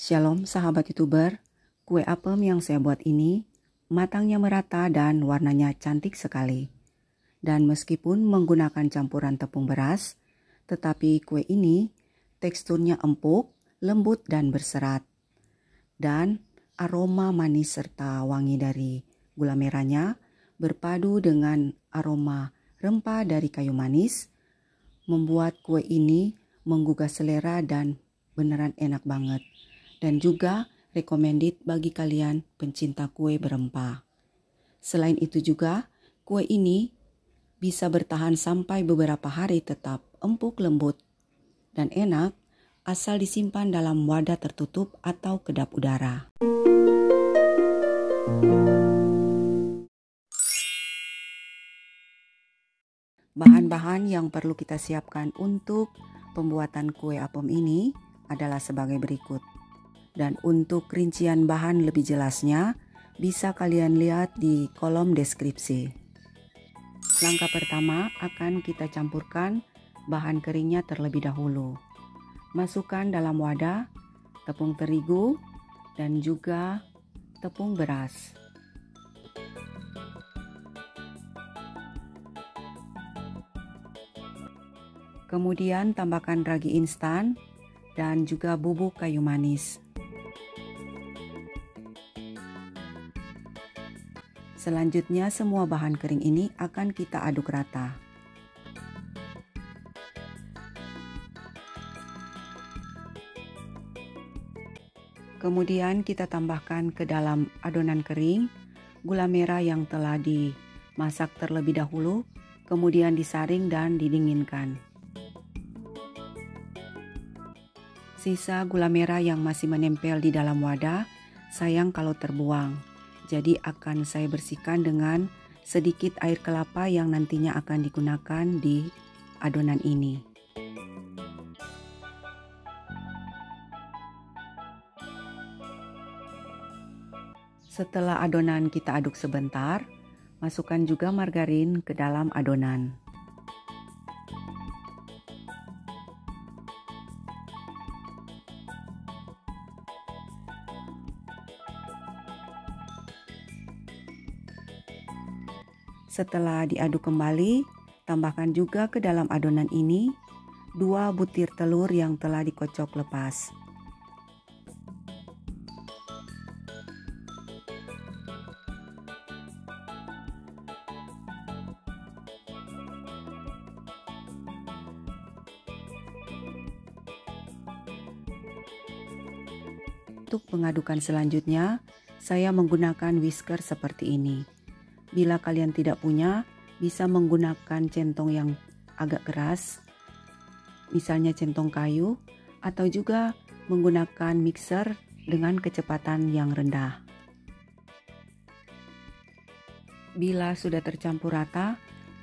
Shalom sahabat YouTuber, kue apem yang saya buat ini matangnya merata dan warnanya cantik sekali. Dan meskipun menggunakan campuran tepung beras, tetapi kue ini teksturnya empuk, lembut dan berserat. Dan aroma manis serta wangi dari gula merahnya berpadu dengan aroma rempah dari kayu manis, membuat kue ini menggugah selera dan beneran enak banget. Dan juga recommended bagi kalian pencinta kue berempah. Selain itu juga, kue ini bisa bertahan sampai beberapa hari tetap empuk lembut dan enak asal disimpan dalam wadah tertutup atau kedap udara. Bahan-bahan yang perlu kita siapkan untuk pembuatan kue apem ini adalah sebagai berikut. Dan untuk rincian bahan lebih jelasnya, bisa kalian lihat di kolom deskripsi. Langkah pertama akan kita campurkan bahan keringnya terlebih dahulu. Masukkan dalam wadah tepung terigu dan juga tepung beras. Kemudian tambahkan ragi instan dan juga bubuk kayu manis. Selanjutnya semua bahan kering ini akan kita aduk rata. Kemudian kita tambahkan ke dalam adonan kering gula merah yang telah dimasak terlebih dahulu, kemudian disaring dan didinginkan. Sisa gula merah yang masih menempel di dalam wadah, sayang kalau terbuang. Jadi akan saya bersihkan dengan sedikit air kelapa yang nantinya akan digunakan di adonan ini. Setelah adonan kita aduk sebentar, masukkan juga margarin ke dalam adonan. Setelah diaduk kembali, tambahkan juga ke dalam adonan ini 2 butir telur yang telah dikocok lepas. Untuk pengadukan selanjutnya, saya menggunakan whisker seperti ini. Bila kalian tidak punya, bisa menggunakan centong yang agak keras, misalnya centong kayu, atau juga menggunakan mixer dengan kecepatan yang rendah. Bila sudah tercampur rata,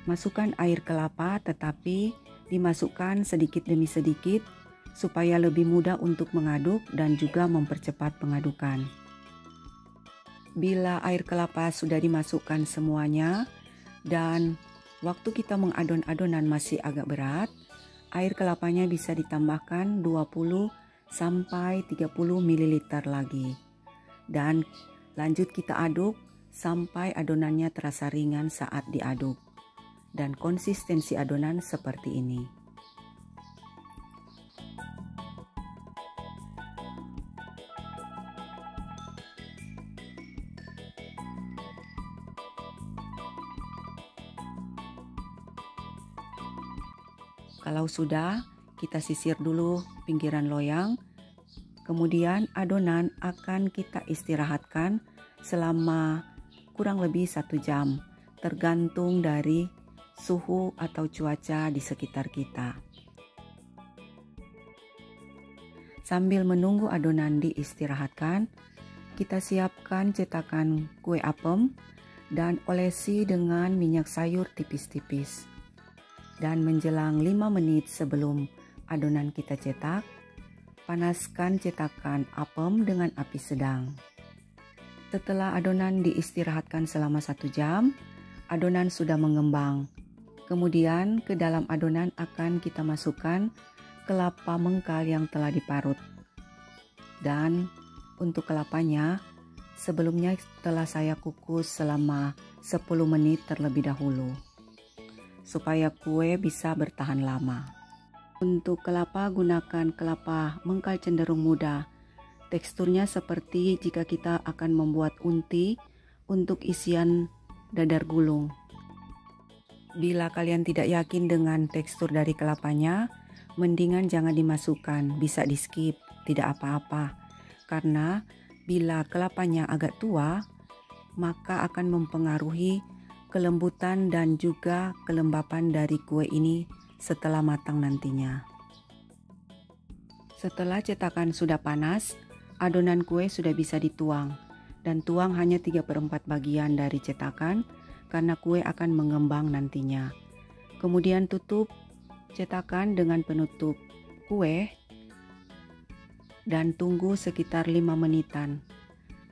masukkan air kelapa tetapi dimasukkan sedikit demi sedikit supaya lebih mudah untuk mengaduk dan juga mempercepat pengadukan. Bila air kelapa sudah dimasukkan semuanya dan waktu kita mengadon adonan masih agak berat, air kelapanya bisa ditambahkan 20 sampai 30 ml lagi. Dan lanjut kita aduk sampai adonannya terasa ringan saat diaduk. Dan konsistensi adonan seperti ini. Kalau sudah, kita sisir dulu pinggiran loyang. Kemudian adonan akan kita istirahatkan selama kurang lebih 1 jam, tergantung dari suhu atau cuaca di sekitar kita. Sambil menunggu adonan diistirahatkan, kita siapkan cetakan kue apem dan olesi dengan minyak sayur tipis-tipis. Dan menjelang 5 menit sebelum adonan kita cetak, panaskan cetakan apem dengan api sedang. Setelah adonan diistirahatkan selama 1 jam, adonan sudah mengembang. Kemudian ke dalam adonan akan kita masukkan kelapa mengkal yang telah diparut. Dan untuk kelapanya, sebelumnya telah saya kukus selama 10 menit terlebih dahulu, supaya kue bisa bertahan lama. Untuk kelapa, gunakan kelapa mengkal cenderung muda. Teksturnya seperti jika kita akan membuat unti untuk isian dadar gulung. Bila kalian tidak yakin dengan tekstur dari kelapanya, mendingan jangan dimasukkan, bisa di skip, tidak apa-apa. Karena bila kelapanya agak tua, maka akan mempengaruhi kelembutan dan juga kelembapan dari kue ini setelah matang nantinya. Setelah cetakan sudah panas, adonan kue sudah bisa dituang. Dan tuang hanya 3/4 bagian dari cetakan karena kue akan mengembang nantinya. Kemudian tutup cetakan dengan penutup kue dan tunggu sekitar 5 menitan.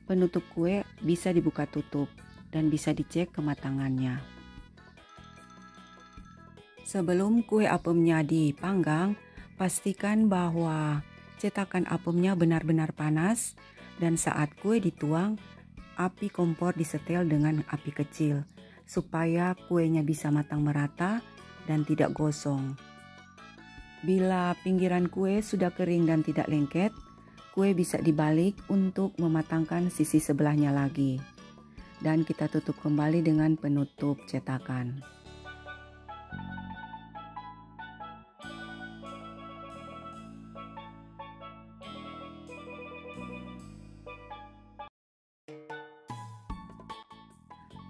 Penutup kue bisa dibuka tutup dan bisa dicek kematangannya. Sebelum kue apemnya dipanggang, pastikan bahwa cetakan apemnya benar-benar panas dan saat kue dituang, api kompor disetel dengan api kecil supaya kuenya bisa matang merata dan tidak gosong. Bila pinggiran kue sudah kering dan tidak lengket, kue bisa dibalik untuk mematangkan sisi sebelahnya lagi. Dan kita tutup kembali dengan penutup cetakan.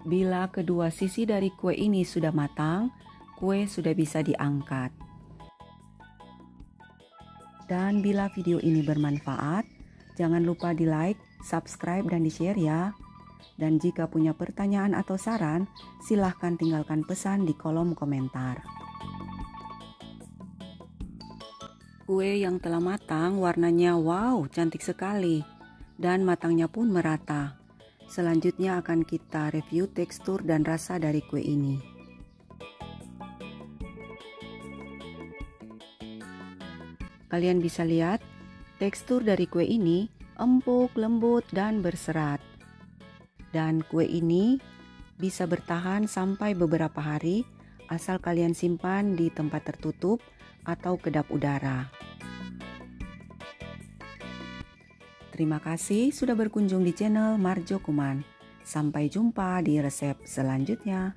Bila kedua sisi dari kue ini sudah matang, kue sudah bisa diangkat. Dan bila video ini bermanfaat, jangan lupa di like, subscribe, dan di share ya. Dan jika punya pertanyaan atau saran, silahkan tinggalkan pesan di kolom komentar. Kue yang telah matang warnanya wow, cantik sekali. Dan matangnya pun merata. Selanjutnya akan kita review tekstur dan rasa dari kue ini. Kalian bisa lihat, tekstur dari kue ini empuk, lembut, dan berserat. Dan kue ini bisa bertahan sampai beberapa hari asal kalian simpan di tempat tertutup atau kedap udara. Terima kasih sudah berkunjung di channel Marjo Kuman. Sampai jumpa di resep selanjutnya.